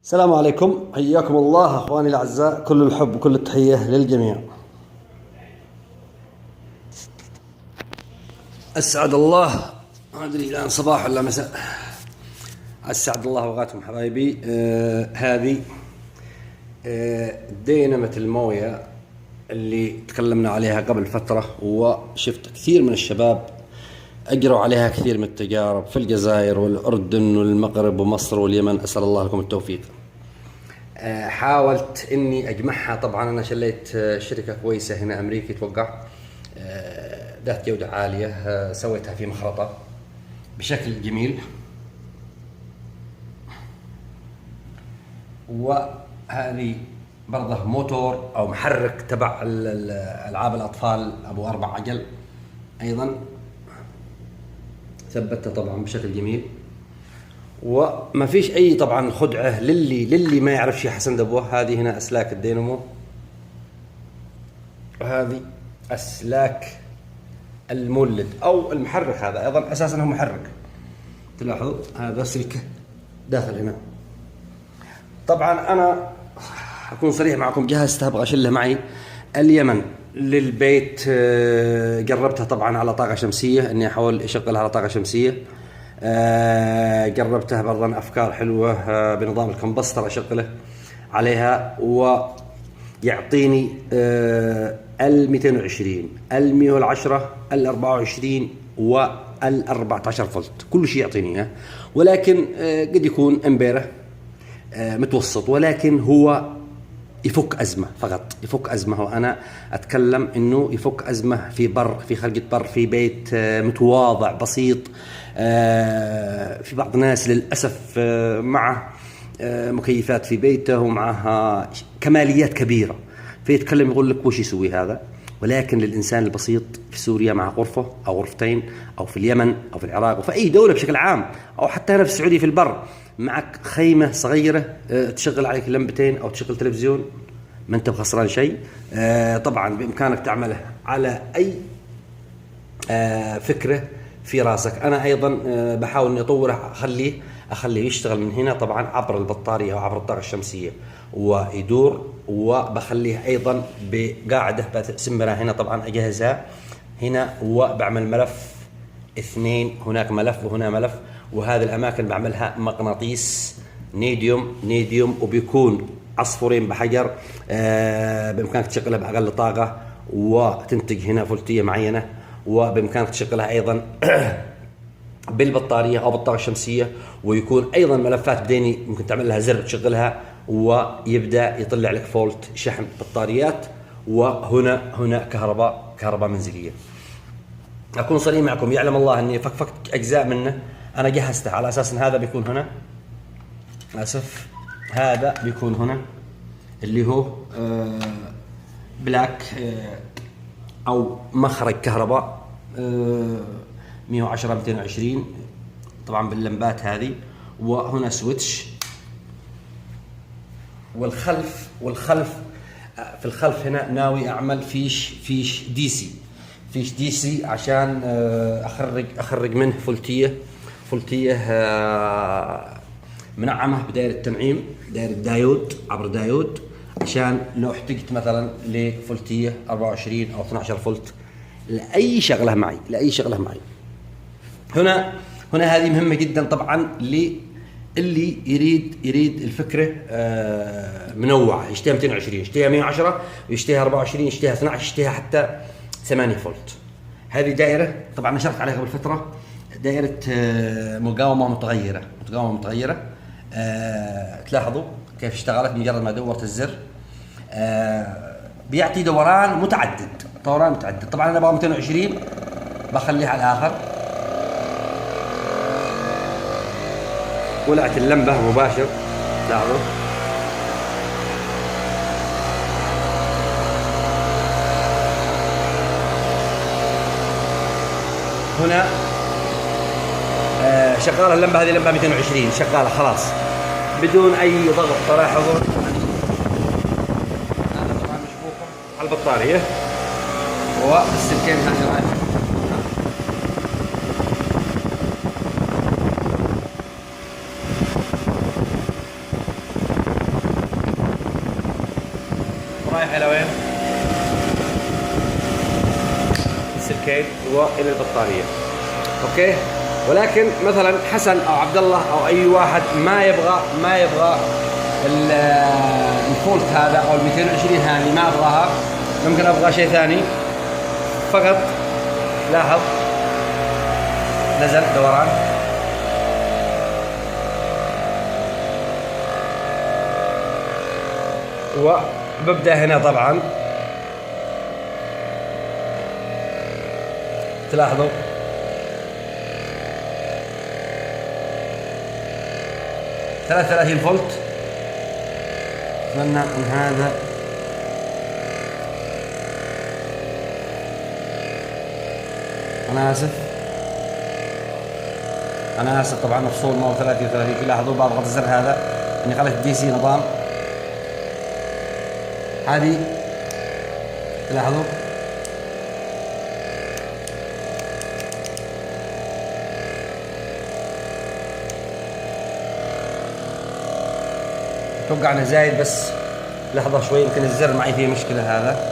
السلام عليكم، حياكم الله اخواني الاعزاء، كل الحب وكل التحيه للجميع. اسعد الله، ما ادري الان صباح ولا مساء. اسعد الله اوقاتكم حبايبي. هذه دينامة المويه اللي تكلمنا عليها قبل فتره، وشفت كثير من الشباب اجروا عليها كثير من التجارب في الجزائر والاردن والمغرب ومصر واليمن. اسال الله لكم التوفيق. حاولت اني اجمعها، طبعا انا شليت شركه كويسه هنا امريكي توقع ذات جوده عاليه، سويتها في مخرطه بشكل جميل. وهذه برضه موتور او محرك تبع العاب الاطفال ابو 4 عجل، ايضا ثبتها طبعا بشكل جميل. وما فيش اي طبعا خدعه للي ما يعرف شيء حسن دبوه. هذه هنا اسلاك الدينامو، وهذه اسلاك المولد او المحرك. هذا ايضا اساسا هو محرك، تلاحظوا هذا سلكه داخل هنا. طبعا انا اكون صريح معكم، جهزتها ابغى اشيلها معي اليمن للبيت. جربتها طبعا على طاقه شمسيه، اني احاول اشغلها على طاقه شمسيه. جربتها برضا افكار حلوه بنظام الكمبستر اشغله عليها، ويعطيني ال 220 ال 110 ال 24 وال 14 فولت، كل شيء يعطيني. ولكن قد يكون امبيره متوسط، ولكن هو يفك أزمة فقط، يفك أزمة. وأنا أتكلم إنه يفك أزمة في خلقة بر، في بيت متواضع بسيط. في بعض الناس للأسف مع مكيفات في بيته ومعها كماليات كبيرة، فيتكلم يقول لك وش يسوي هذا. ولكن للإنسان البسيط في سوريا مع غرفة أو غرفتين، أو في اليمن أو في العراق أو في أي دولة بشكل عام، أو حتى هنا في السعودية في البر، معك خيمة صغيرة تشغل عليك لمبتين أو تشغل تلفزيون، ما أنت بخسران شيء. طبعا بإمكانك تعمله على أي فكرة في راسك. أنا أيضا بحاول أني أطوره، أخليه يشتغل من هنا طبعا عبر البطارية أو عبر الطاقة الشمسية ويدور. وبخليه أيضا بقاعدة بسمرها هنا، طبعا أجهزها هنا، وبعمل ملف 2، هناك ملف وهنا ملف. وهذه الأماكن بعملها مغناطيس نيديوم، وبيكون عصفورين بحجر. بإمكانك تشغلها بأقل طاقة وتنتج هنا فولتية معينة، وبإمكانك تشغلها أيضا بالبطارية أو بالطاقة الشمسية. ويكون أيضا ملفات بديني ممكن تعمل لها زر تشغلها ويبدأ يطلع لك فولت شحن بطاريات. وهنا كهرباء منزلية. أكون صريح معكم، يعلم الله أني فكفكت أجزاء منه. أنا جهزته على أساس أن هذا بيكون هنا، هذا بيكون هنا اللي هو بلاك أو مخرج كهرباء 110 220 طبعا باللمبات هذه. وهنا سويتش، والخلف في الخلف هنا ناوي أعمل فيش دي سي عشان أخرج منه فولتية منعمة بدائرة تنعيم، دائرة دايود، عبر دايود، عشان لو احتجت مثلا لفولتية 24 أو 12 فولت لأي شغلة معي. هنا هذه مهمة جدا طبعا اللي يريد الفكرة منوعة، يشتيها 220، يشتيها 110، يشتيها 24، يشتيها 12، يشتيها حتى 8 فولت. هذه دائرة طبعا نشرت عليها قبل فترة، دائرة مقاومة متغيرة. تلاحظوا كيف اشتغلت مجرد ما دورت الزر. بيعطي دوران متعدد. طبعا انا ابغى 220، بخليها على الاخر. ولعت اللمبة مباشر، لاحظوا. هنا شغالة اللمبة، هذه لمبة 220 شغالة خلاص بدون أي ضغط. تلاحظوا هذا طبعا مشبوكة على البطارية، والسلكين هذه رايح الى وين؟ السلكين والى البطاريه. اوكي. ولكن مثلا حسن او عبد الله او اي واحد ما يبغى الفولت هذا او ال 220 هذه، ما ابغاها، ممكن ابغى شيء ثاني فقط. لاحظ نزل دوران، وببدأ هنا طبعا تلاحظوا 33 فولت. اتمنى ان هذا انا اسف طبعا مفصول ما هو 33. لاحظوا بضغط الزر هذا اني خليت الدي سي نظام. هذه تلاحظوا اتوقع انه زايد، بس لحظه شوي يمكن الزر معي فيه مشكله. هذا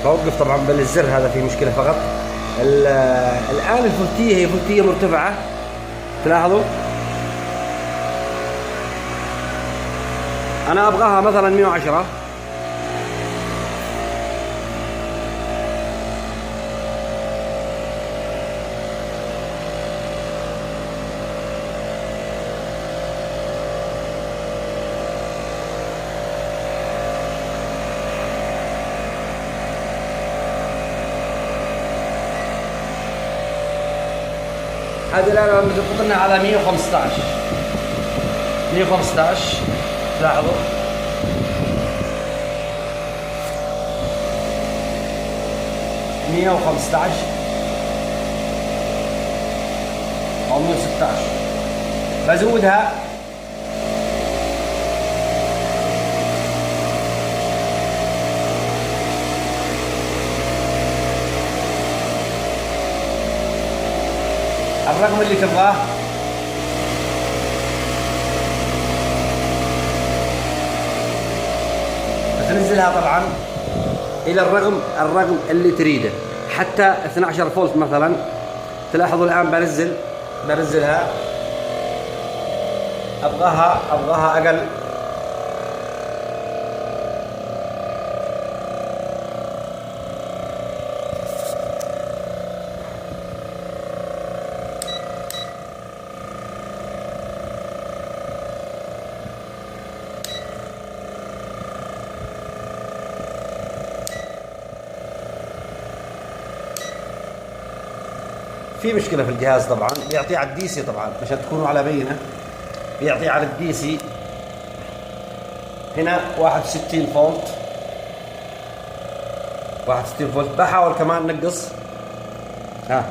بوقف طبعا بالزر هذا في مشكله فقط. الان الفولتيه هي فولتيه مرتفعه، تلاحظوا انا ابغاها مثلا 110. هذه الآن بتضبطنا على 115. لاحظوا 115 أو 116. بزودها الرقم اللي تبغاه. بتنزلها طبعا الى الرقم اللي تريده، حتى 12 فولت مثلا. تلاحظوا الان بنزلها، ابغاها اقل. في مشكلة في الجهاز طبعا، بيعطي على الدي سي طبعا عشان تكونوا على بينة، بيعطي على الدي سي هنا 61 فولت. 61 فولت. بحاول كمان نقص. ها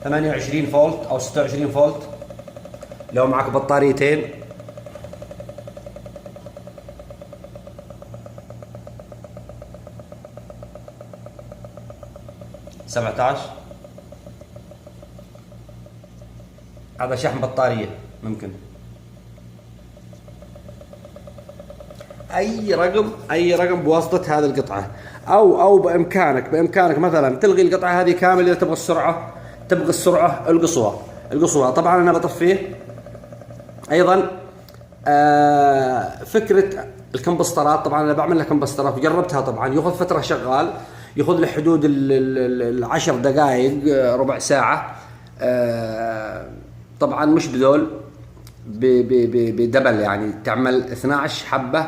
28 فولت او 26 فولت لو معك بطاريتين. سبعتاش. هذا شحن بطارية ممكن. اي رقم بواسطة هذه القطعة، او بامكانك مثلا تلغي القطعة هذه كامل اذا تبغى السرعة القصوى. طبعا انا بطفيه. ايضا فكرة الكمبسترات، طبعا انا بعمل لها كمبسترات وجربتها، طبعا ياخذ فترة شغال، ياخذ له حدود 10 دقائق ربع ساعة. طبعا مش بذول، بدبل يعني تعمل 12 حبة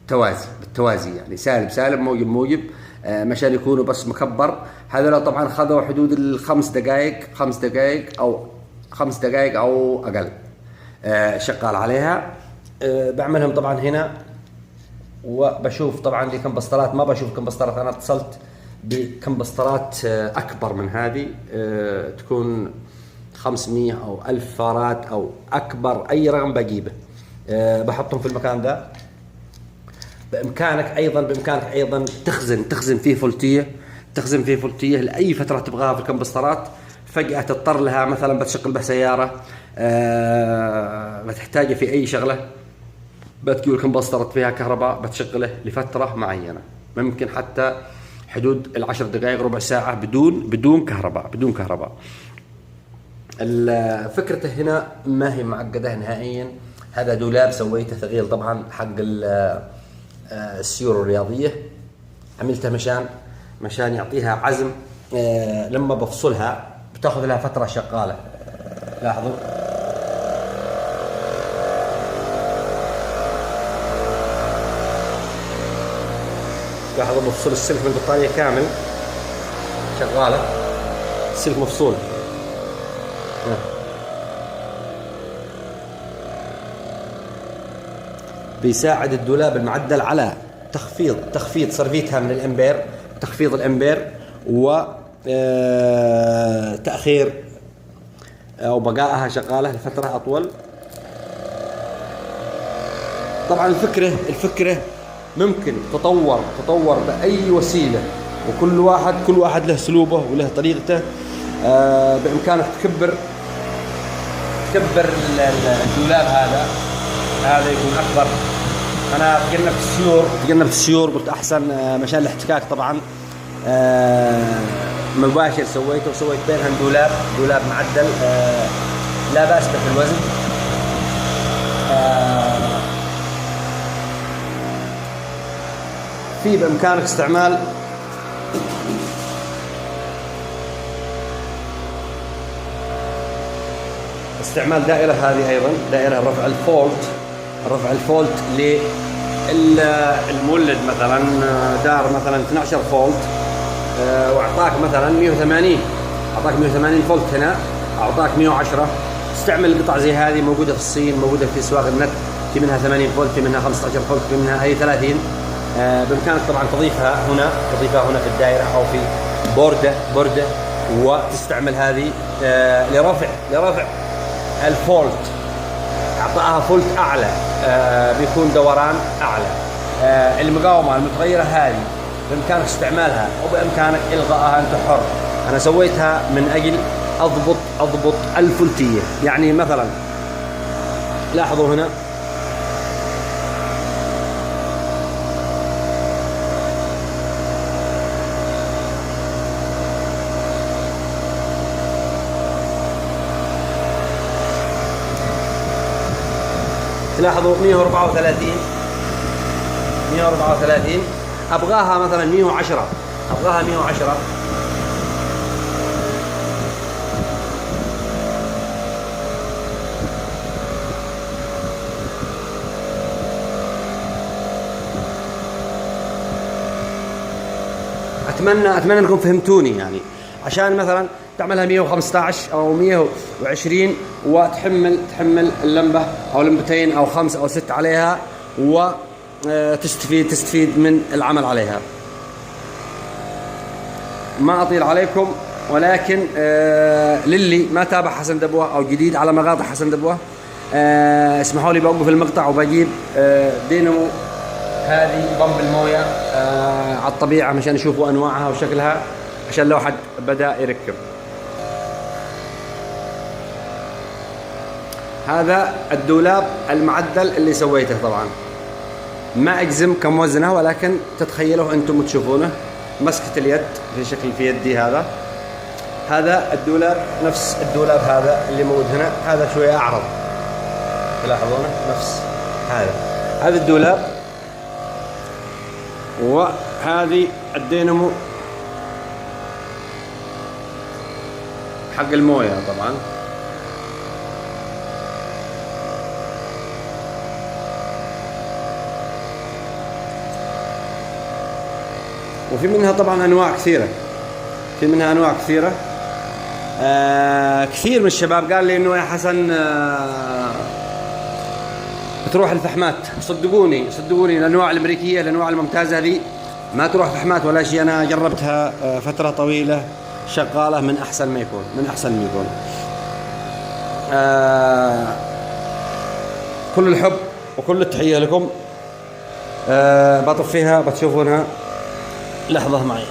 بالتوازي يعني سالب سالب موجب موجب، مشان يكونوا بس مكبر. هذول طبعا خذوا حدود الخمس دقائق، 5 دقائق او اقل شغال عليها. بعملهم طبعا هنا، وبشوف طبعا دي كمبسترات، ما بشوف كمبسترات، انا اتصلت بكمبسترات اكبر من هذه، تكون 500 او 1000 فارات او اكبر، اي رقم بجيبه بحطهم في المكان ده. بامكانك ايضا تخزن فيه فولتيه لاي فتره تبغاها في الكمبسترات. فجاه تضطر لها، مثلا بتشغل به سياره، بتحتاجه في اي شغله، بتجيب الكمبسترات فيها كهرباء، بتشغله لفتره معينه، ممكن حتى حدود 10 دقائق ربع ساعه بدون كهرباء. فكرته هنا ما هي معقده نهائيا. هذا دولاب سويته ثقيل طبعا حق السيور الرياضيه، عملته مشان يعطيها عزم. لما بفصلها بتاخذ لها فتره شغاله. لاحظوا بفصل السلك من البطاريه كامل، شغاله، السلك مفصول. بيساعد الدولاب المعدل على تخفيض صرفيتها من الامبير، تخفيض الامبير، و تأخير او بقائها شغالة لفترة اطول. طبعا الفكرة ممكن تطور بأي وسيلة، وكل واحد له اسلوبه وله طريقته. بإمكانك تكبر الدولاب هذا يكون اكبر. انا تجنبت السيور، قلت احسن مشان الاحتكاك طبعا مباشر. وسويت بينهم دولاب معدل لا باس به في الوزن. في بامكانك استعمال دائرة، هذه أيضا دائرة رفع الفولت للمولد. مثلا دار مثلا 12 فولت، واعطاك مثلا 180، اعطاك 180 فولت هنا، اعطاك 110. استعمل قطع زي هذه، موجودة في الصين، موجودة في اسواق النت، في منها 80 فولت، في منها 15 فولت، في منها اي 30. بامكانك طبعا تضيفها هنا في الدائرة او في بوردة، وتستعمل هذه لرفع الفولت. اعطاها فولت اعلى، بيكون دوران اعلى. المقاومه المتغيره هذه بامكانك استعمالها، وبامكانك الغائها، انت حر. انا سويتها من اجل اضبط الفولتيه. يعني مثلا لاحظوا هنا تلاحظوا 134 ابغاها مثلا 110. اتمنى انكم فهمتوني. يعني عشان مثلا تعملها 115 او 120 وتحمل اللمبه او لمبتين او 5 أو 6 عليها، وتستفيد من العمل عليها. ما اطيل عليكم، ولكن للي ما تابع حسن دبوه او جديد على مقاطع حسن دبوه، اسمحوا لي بوقف المقطع وبجيب دينامو هذه بمب المويه على الطبيعه مشان يشوفوا انواعها وشكلها، عشان لو حد بدأ يركب. هذا الدولاب المعدل اللي سويته. طبعا ما اجزم كم وزنه، ولكن تتخيلوا انتم وتشوفونه. مسكة اليد في شكل في يدي. هذا الدولاب نفس الدولاب هذا اللي موجود هنا، هذا شوية اعرض، تلاحظونه نفس هذا الدولاب. وهذه الدينامو حق المويه. طبعا وفي منها طبعا انواع كثيره، في منها انواع كثيره. كثير من الشباب قال لي انه يا حسن بتروح الفحمات. صدقوني صدقوني الانواع الامريكيه الانواع الممتازه هذه ما تروح فحمات ولا شيء. انا جربتها فتره طويله شغاله من احسن ما يكون، من احسن ما يكون. كل الحب وكل التحيه لكم. بطفيها بتشوفونها لحظه معينه.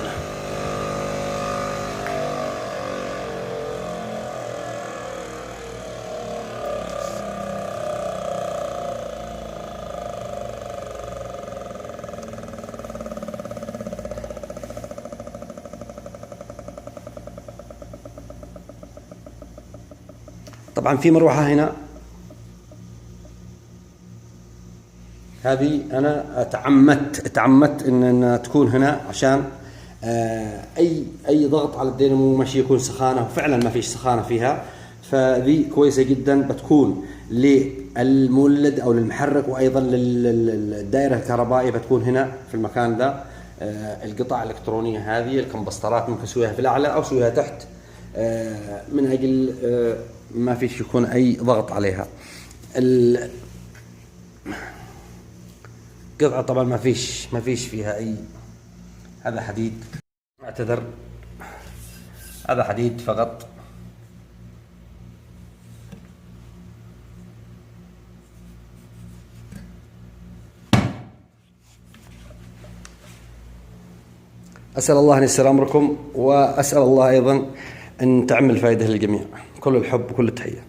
طبعا في مروحة هنا، هذه أنا تعمدت إن تكون هنا عشان أي ضغط على الدينامو ماشي يكون سخانة، وفعلا ما فيش سخانة فيها. فذي كويسة جدا، بتكون للمولد أو للمحرك وأيضا للدائرة الكهربائية بتكون هنا في المكان ده. القطع الإلكترونية هذه الكمبسترات ممكن تسويها في الأعلى أو تسويها تحت، من أجل ما فيش يكون أي ضغط عليها. القطعة طبعا ما فيش فيها أي، هذا حديد، اعتذر، هذا حديد فقط. أسأل الله أن يسر أمركم، وأسأل الله أيضا أن تعمل فائدة للجميع. كل الحب وكل التحية.